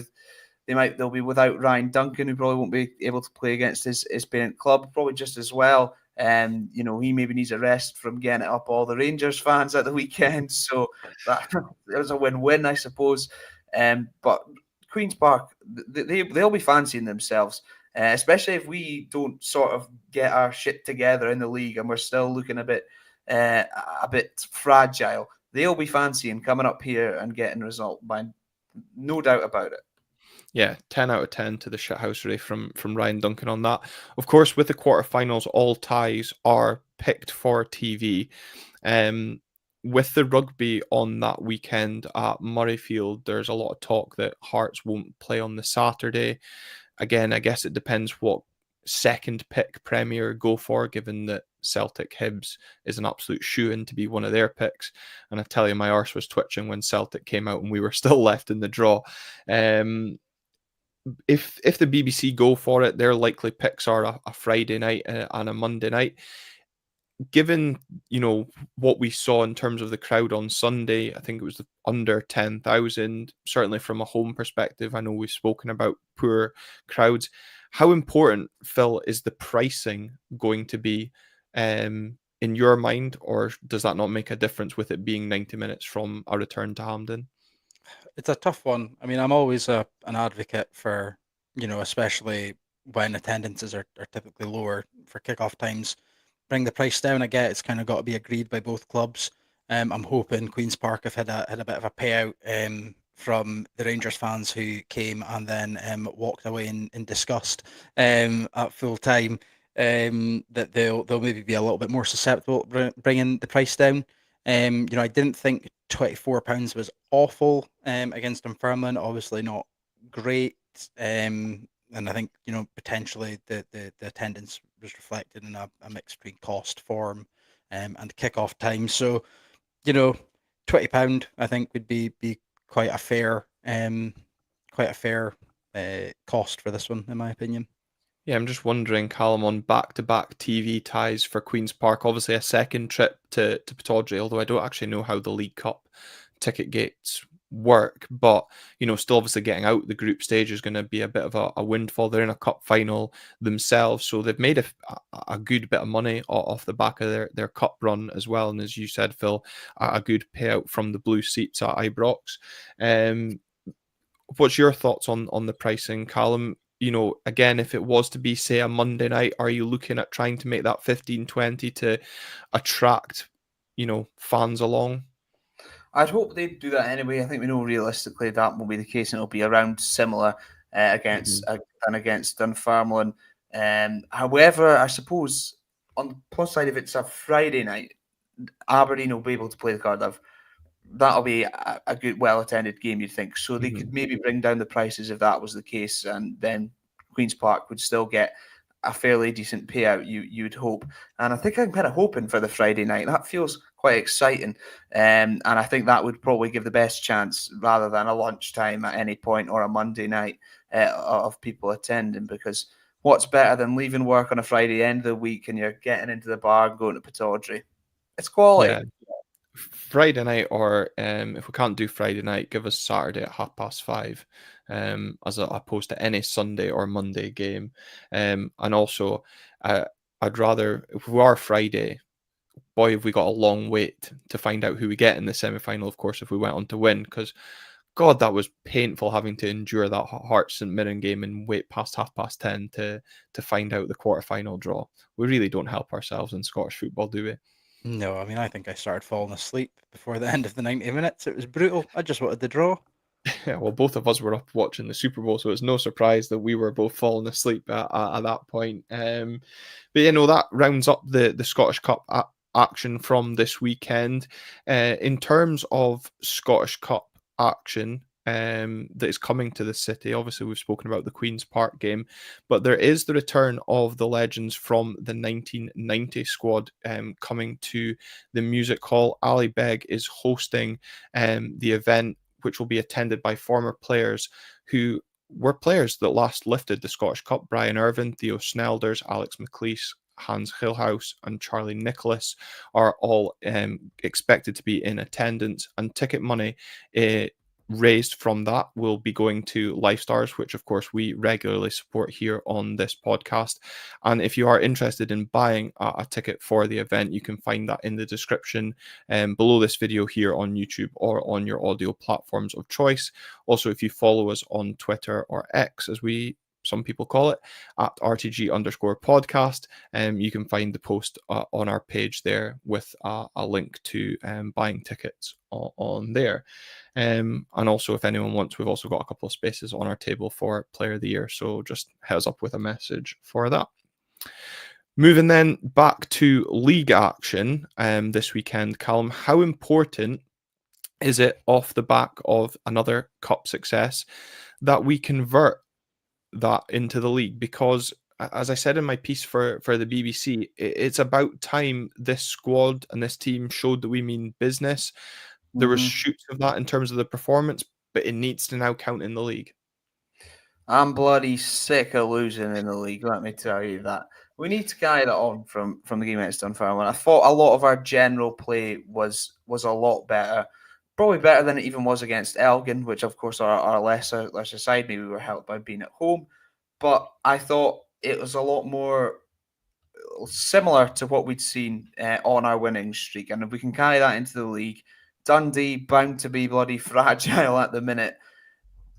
they'll be without Ryan Duncan, who probably won't be able to play against his parent club, probably just as well. He maybe needs a rest from getting it up all the Rangers fans at the weekend. So that was a win-win, I suppose. But Queen's Park, they'll be fancying themselves, especially if we don't sort of get our shit together in the league and we're still looking a bit fragile. They'll be fancying coming up here and getting a result, by no doubt about it. Yeah, 10 out of 10 to the shithousery from Ryan Duncan on that. Of course, with the quarterfinals, all ties are picked for TV. With the rugby on that weekend at Murrayfield, there's a lot of talk that Hearts won't play on the Saturday. Again, I guess it depends what second pick Premier go for, given that Celtic Hibs is an absolute shoe-in to be one of their picks. And I tell you, my arse was twitching when Celtic came out and we were still left in the draw. If the BBC go for it, their likely picks are a Friday night and a Monday night. Given what we saw in terms of the crowd on Sunday, I think it was under 10,000. Certainly from a home perspective, I know we've spoken about poor crowds. How important, Phil, is the pricing going to be in your mind, or does that not make a difference with it being 90 minutes from a return to Hampden? It's a tough one. I mean, I'm always an advocate for, especially when attendances are typically lower for kickoff times, bring the price down. I get it's kind of got to be agreed by both clubs. I'm hoping Queen's Park have had a bit of a payout from the Rangers fans who came and then walked away in disgust at full time. That they'll maybe be a little bit more susceptible bringing the price down. I didn't think £24 was awful against Dunfermline. Obviously not great. And I think, potentially the attendance was reflected in a mix between cost, form, and kick-off time. So, £20 I think would be quite a fair cost for this one, in my opinion. Yeah, I'm just wondering, Callum, on back-to-back TV ties for Queen's Park, obviously a second trip to Pittodrie, although I don't actually know how the League Cup ticket gates work, but still obviously getting out the group stage is going to be a bit of a windfall. They're in a cup final themselves, so they've made a good bit of money off the back of their cup run as well, and as you said, Phil, a good payout from the blue seats at Ibrox. What's your thoughts on the pricing, Callum? Again, if it was to be, say, a Monday night, are you looking at trying to make that 15-20 to attract, fans along? I'd hope they'd do that anyway. I think we know realistically that will be the case, and it'll be around similar against Dunfermline. However, I suppose on the plus side, if it's a Friday night, Aberdeen will be able to play the Cardiff. That'll be a good, well-attended game, you'd think. So they could maybe bring down the prices if that was the case, and then Queen's Park would still get a fairly decent payout, you'd hope. And I think I'm kind of hoping for the Friday night. That feels quite exciting. And I think that would probably give the best chance, rather than a lunchtime at any point or a Monday night, of people attending. Because what's better than leaving work on a Friday end of the week and you're getting into the bar and going to Pittodrie? It's quality. Yeah. Friday night, or if we can't do Friday night, give us Saturday at 5:30, as opposed to any Sunday or Monday game. And also, I'd rather, if we are Friday, boy, have we got a long wait to find out who we get in the semi-final, of course, if we went on to win, because God, that was painful having to endure that Hearts St Mirren game and wait past 10:30 to find out the quarterfinal draw. We really don't help ourselves in Scottish football, do we? No, I mean, I think I started falling asleep before the end of the 90 minutes. It was brutal. I just wanted the draw. Yeah, well, both of us were up watching the Super Bowl, so it's no surprise that we were both falling asleep at that point. But that rounds up the Scottish Cup action from this weekend. In terms of Scottish Cup action that is coming to the city, obviously we've spoken about the Queen's Park game, but there is the return of the legends from the 1990 squad coming to the Music Hall. Ali Beg is hosting the event, which will be attended by former players who were players that last lifted the Scottish Cup. Brian Irvine, Theo Snelders, Alex McLeish, Hans Hillhouse, and Charlie Nicholas are all expected to be in attendance, and ticket money raised from that will be going to Lifestars, which of course we regularly support here on this podcast. And if you are interested in buying a ticket for the event, you can find that in the description below this video here on YouTube or on your audio platforms of choice. Also, if you follow us on Twitter or X, as some people call it, at RTG_podcast. You can find the post on our page there with a link to buying tickets on there. And also, if anyone wants, we've also got a couple of spaces on our table for Player of the Year. So just heads up with a message for that. Moving then back to league action this weekend, Callum, how important is it off the back of another cup success that we convert that into the league? Because as I said in my piece for the BBC, it's about time this squad and this team showed that we mean business. There were shoots of that in terms of the performance, but it needs to now count in the league. I'm bloody sick of losing in the league, let me tell you that. We need to carry that on from the game against Dunfermline. I thought a lot of our general play was a lot better. Probably better than it even was against Elgin, which of course are a lesser side. Maybe we were helped by being at home. But I thought it was a lot more similar to what we'd seen on our winning streak. And if we can carry that into the league, Dundee bound to be bloody fragile at the minute.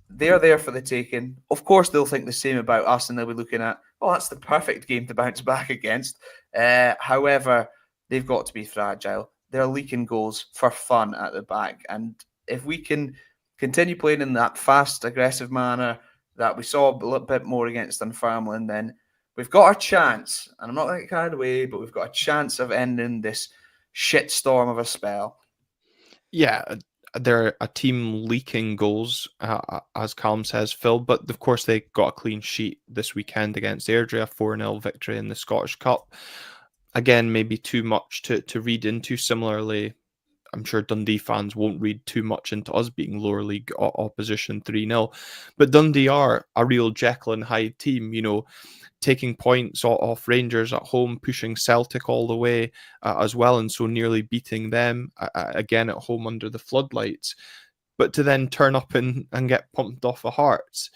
They're there for the taking. Of course, they'll think the same about us, and they'll be looking at, oh, that's the perfect game to bounce back against. However, they've got to be fragile. They're leaking goals for fun at the back. And if we can continue playing in that fast, aggressive manner that we saw a little bit more against Dunfermline, then we've got our chance. And I'm not getting carried away, but we've got a chance of ending this shitstorm of a spell. Yeah, they're a team leaking goals, as Callum says, Phil, but of course they got a clean sheet this weekend against Airdrie, a 4-0 victory in the Scottish Cup. Again, maybe too much to read into. Similarly, I'm sure Dundee fans won't read too much into us beating lower league opposition 3-0. But Dundee are a real Jekyll and Hyde team, taking points off Rangers at home, pushing Celtic all the way as well, and so nearly beating them again at home under the floodlights. But to then turn up and get pumped off the Hearts,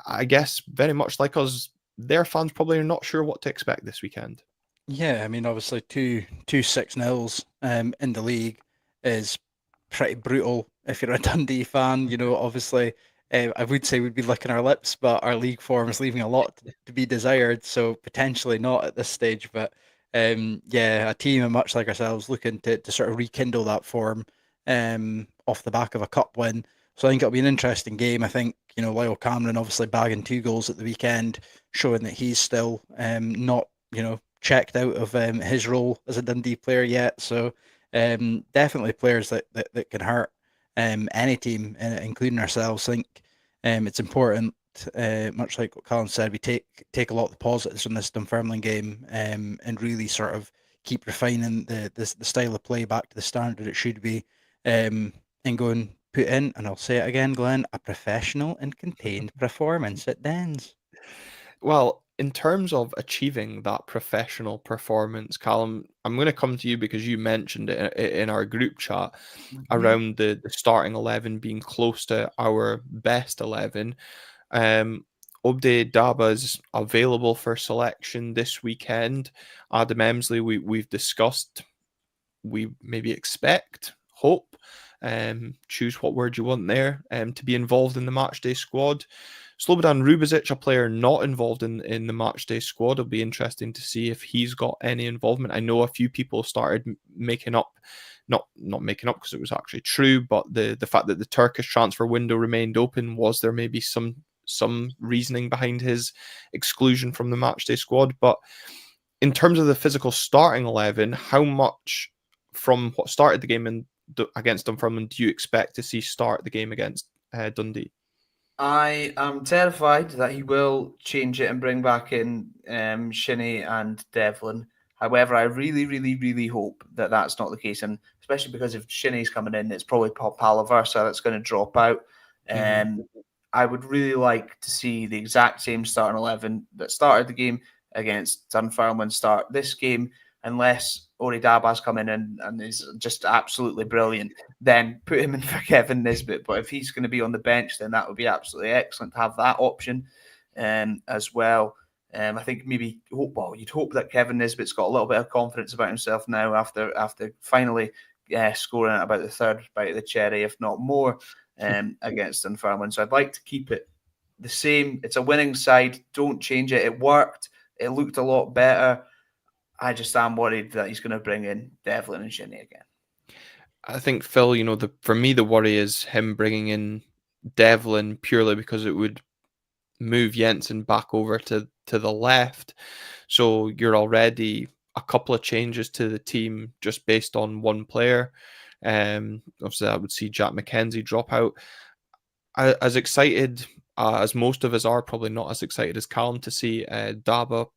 I guess very much like us, their fans probably are not sure what to expect this weekend. Yeah, I mean, obviously two 6-0s in the league is pretty brutal if you're a Dundee fan. Obviously, I would say we'd be licking our lips, but our league form is leaving a lot to be desired, so potentially not at this stage. But yeah, a team much like ourselves looking to sort of rekindle that form off the back of a cup win. So I think it'll be an interesting game. I think, Lyle Cameron obviously bagging 2 goals at the weekend, showing that he's still not, checked out of his role as a Dundee player yet. So definitely players that can hurt any team, including ourselves. I think it's important, much like what Colin said, we take a lot of the positives from this Dunfermline game and really sort of keep refining the style of play back to the standard it should be, and go and put in, and I'll say it again, Glenn, a professional and contained performance at Dens. Well, in terms of achieving that professional performance, Callum, I'm going to come to you because you mentioned it in our group chat around the starting 11 being close to our best 11. Obde Daba is available for selection this weekend. Adam Emsley, we've discussed, we maybe expect, hope choose what word you want there, to be involved in the matchday squad. Slobodan Rubezic, a player not involved in the matchday squad. It'll be interesting to see if he's got any involvement. I know a few people started making up, not making up because it was actually true, but the fact that the Turkish transfer window remained open, was there maybe some reasoning behind his exclusion from the matchday squad? But in terms of the physical starting 11, how much from what started the game against Dunfermline do you expect to see start the game against Dundee? I am terrified that he will change it and bring back in Shinnie and Devlin. However, I really, really, really hope that that's not the case, and especially because if Shinnie's coming in, it's probably Palaversa that's going to drop out. I would really like to see the exact same starting 11 that started the game against Dunfermline start this game, unless Ori Daba's come in and is just absolutely brilliant. Then put him in for Kevin Nisbet. But if he's going to be on the bench, then that would be absolutely excellent to have that option as well. I think maybe you'd hope that Kevin Nisbet's got a little bit of confidence about himself now after finally scoring about the third bite of the cherry, if not more, against Dunfermline. So I'd like to keep it the same. It's a winning side. Don't change it. It worked. It looked a lot better. I just am worried that he's going to bring in Devlin and Shinnie again. I think, Phil, for me, the worry is him bringing in Devlin purely because it would move Jensen back over to the left. So you're already a couple of changes to the team just based on one player. Obviously, I would see Jack McKenzie drop out. As excited as most of us are, probably not as excited as Callum to see Daba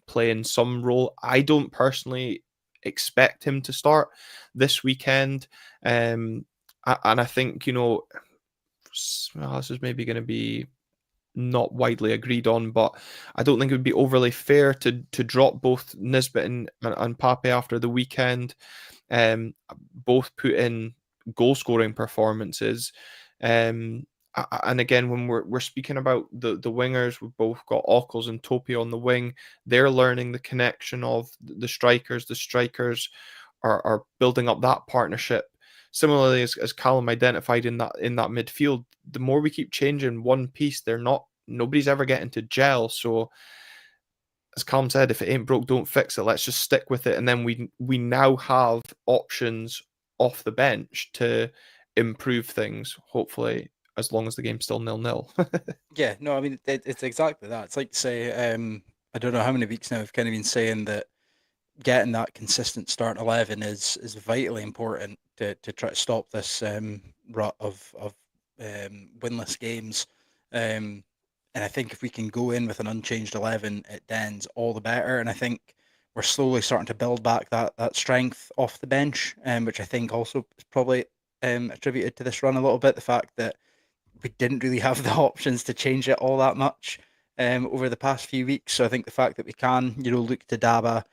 playing some role. I don't personally expect him to start this weekend. And I think, this is maybe going to be not widely agreed on, but I don't think it would be overly fair to drop both Nisbet and Pape after the weekend. Both put in goal scoring performances. And again, when we're speaking about the wingers, we've both got Ockles and Topi on the wing. They're learning the connection of the strikers. The strikers are building up that partnership. Similarly, as Callum identified in that midfield, the more we keep changing one piece, nobody's ever getting to gel. So, as Callum said, if it ain't broke, don't fix it. Let's just stick with it, and then we now have options off the bench to improve things. Hopefully, as long as the game's still 0-0. Yeah, no, I mean it's exactly that. It's like to say, I don't know how many weeks now I've kind of been saying that getting that consistent start 11 is vitally important to try to stop this rut of winless games. And I think if we can go in with an unchanged 11, it dens all the better. And I think we're slowly starting to build back that strength off the bench, which I think also is probably attributed to this run a little bit. The fact that we didn't really have the options to change it all that much over the past few weeks. So I think the fact that we can, look to Daba,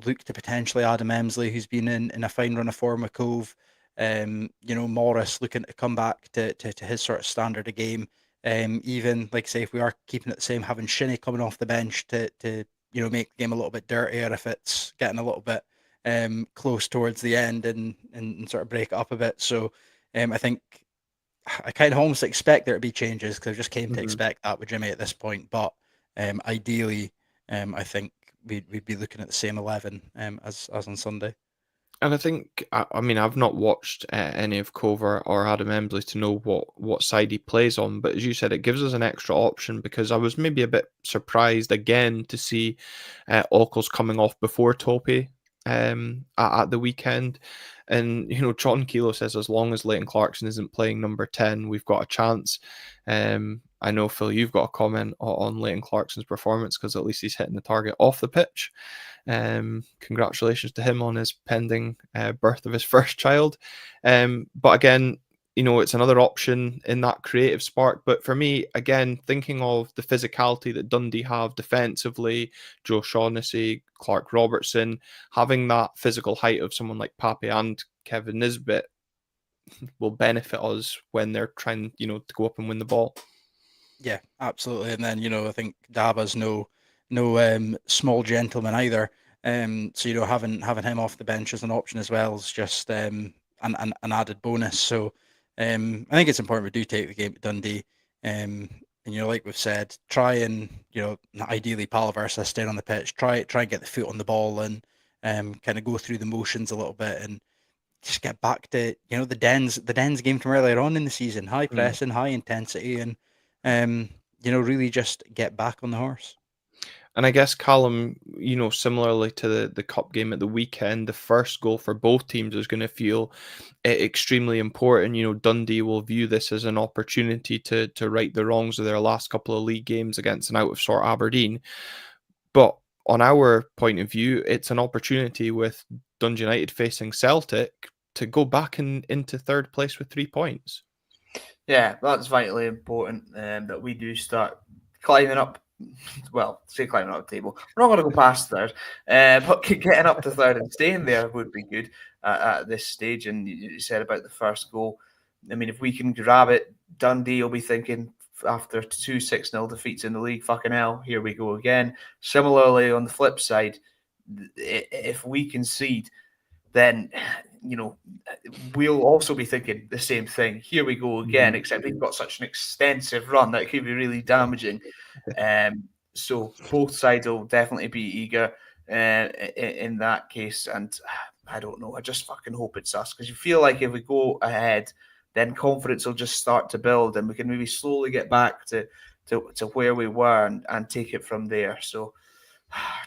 look to potentially Adam Emsley, who's been in a fine run of form with Cove, Morris looking to come back to his sort of standard of game. Even like say if we are keeping it the same, having Shinnie coming off the bench to make the game a little bit dirtier if it's getting a little bit close towards the end and sort of break it up a bit. So I think I kind of almost expect there to be changes because I just came to expect that with Jimmy at this point. But ideally, I think we'd be looking at the same 11 as on Sunday. And I think, I've not watched any of Cover or Adam Emsley to know what side he plays on, but as you said, it gives us an extra option because I was maybe a bit surprised again to see Ockles coming off before Topi at the weekend. And, John Kilo says as long as Leighton Clarkson isn't playing number 10, we've got a chance. I know, Phil, you've got a comment on Leighton Clarkson's performance because at least he's hitting the target off the pitch. Congratulations to him on his pending birth of his first child. But again, it's another option in that creative spark. But for me, again, thinking of the physicality that Dundee have defensively, Joe Shaughnessy, Clark Robertson, having that physical height of someone like Pape and Kevin Nisbet will benefit us when they're trying, to go up and win the ball. Yeah, absolutely. And then, I think Daba's no small gentleman either. So having him off the bench as an option as well is just an added bonus. So I think it's important we do take the game to Dundee. And like we've said, try and ideally Palaversa stay on the pitch. Try and get the foot on the ball and kind of go through the motions a little bit and just get back to the Dens game from earlier on in the season, high pressing, high intensity, and really just get back on the horse. And I guess, Callum, similarly to the cup game at the weekend, the first goal for both teams is going to feel extremely important. Dundee will view this as an opportunity to right the wrongs of their last couple of league games against an out of sort Aberdeen. But on our point of view, it's an opportunity with Dundee United facing Celtic to go back into third place with 3 points. Yeah, that's vitally important that we do start climbing up. Well, say climbing up the table. We're not going to go past third, but getting up to third and staying there would be good at this stage. And you said about the first goal. I mean, if we can grab it, Dundee will be thinking after 2 6-0 defeats in the league, fucking hell, here we go again. Similarly, on the flip side, if we concede, then we'll also be thinking the same thing. Here we go again, except we've got such an extensive run that it could be really damaging. So both sides will definitely be eager in that case. And I don't know. I just fucking hope it's us, because you feel like if we go ahead, then confidence will just start to build, and we can maybe slowly get back to where we were and take it from there. So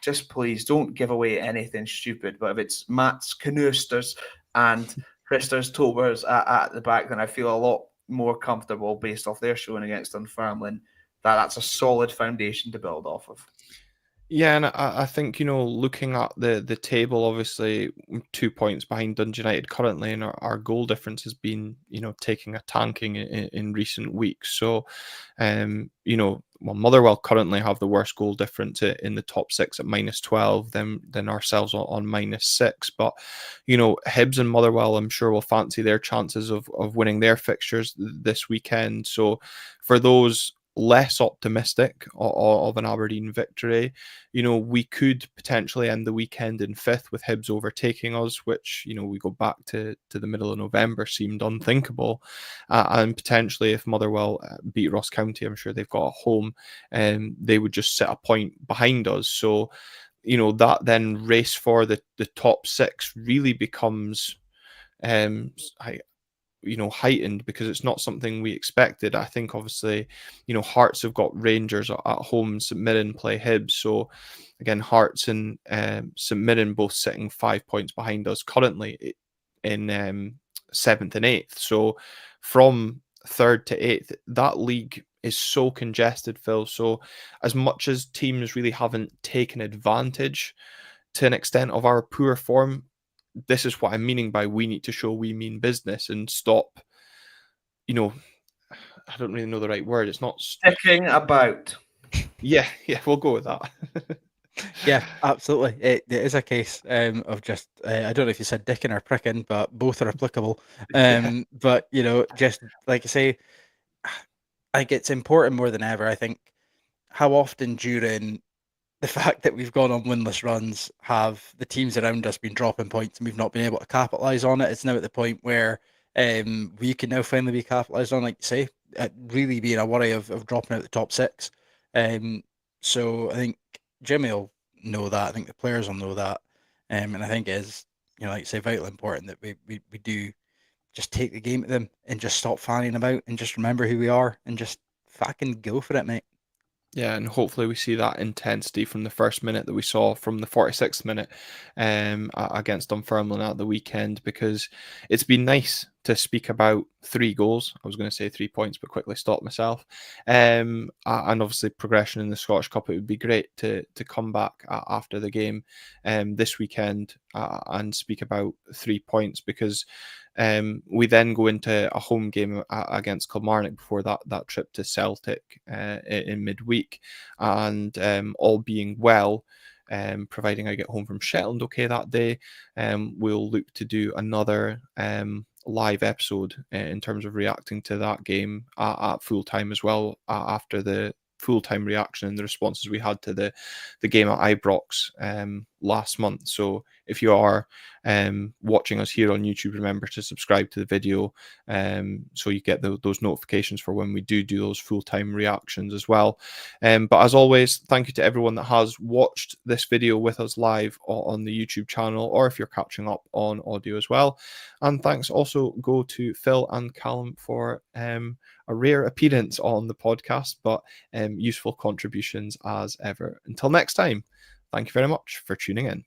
just please don't give away anything stupid. But if it's Matt's Canoosters and Christers Tobers at the back, then I feel a lot more comfortable based off their showing against Dunfermline. That's a solid foundation to build off of. Yeah, and I think, looking at the table, obviously 2 points behind Dundee United currently, and our goal difference has been, taking a tanking in recent weeks. So, Motherwell currently have the worst goal difference in the top 6 at -12, than ourselves on -6. But, Hibs and Motherwell, I'm sure, will fancy their chances of winning their fixtures this weekend. So, for those less optimistic of an Aberdeen victory, we could potentially end the weekend in 5th with Hibs overtaking us, which, we go back to the middle of November seemed unthinkable. And potentially if Motherwell beat Ross County, I'm sure they've got a home, and they would just sit a point behind us. So, that then race for the top 6 really becomes heightened, because it's not something we expected. I think obviously, Hearts have got Rangers at home, St Mirren play Hibs. So again, Hearts and St Mirren both sitting 5 points behind us currently in 7th and 8th. So from 3rd to 8th, that league is so congested, Phil. So as much as teams really haven't taken advantage to an extent of our poor form, this is what I'm meaning by we need to show we mean business and stop, I don't really know the right word. It's not sticking about. Yeah, we'll go with that. Yeah, absolutely. It is a case of just, I don't know if you said dicking or pricking, but both are applicable. But, just like I say, I think it's important more than ever. I think how often during the fact that we've gone on winless runs have the teams around us been dropping points and we've not been able to capitalise on it. It's now at the point where we can now finally be capitalised on, like you say, really being a worry of dropping out the top 6. So I think Jimmy will know that. I think the players will know that. And I think it is, like you say, vitally important that we do just take the game to them and just stop fanning about and just remember who we are and just fucking go for it, mate. Yeah, and hopefully we see that intensity from the first minute that we saw from the 46th minute against Dunfermline at the weekend, because it's been nice to speak about 3 goals. I was going to say 3 points, but quickly stopped myself. And obviously progression in the Scottish Cup. It would be great to come back after the game this weekend and speak about 3 points, because we then go into a home game against Kilmarnock before that trip to Celtic in midweek, and all being well, providing I get home from Shetland okay that day, we'll look to do another live episode in terms of reacting to that game at full time as well, after the full-time reaction and the responses we had to the game at Ibrox last month. So if you are watching us here on YouTube, remember to subscribe to the video so you get those notifications for when we do those full-time reactions as well. But as always, thank you to everyone that has watched this video with us live on the YouTube channel, or if you're catching up on audio as well. And thanks also go to Phil and Callum for a rare appearance on the podcast, but useful contributions as ever. Until next time, thank you very much for tuning in.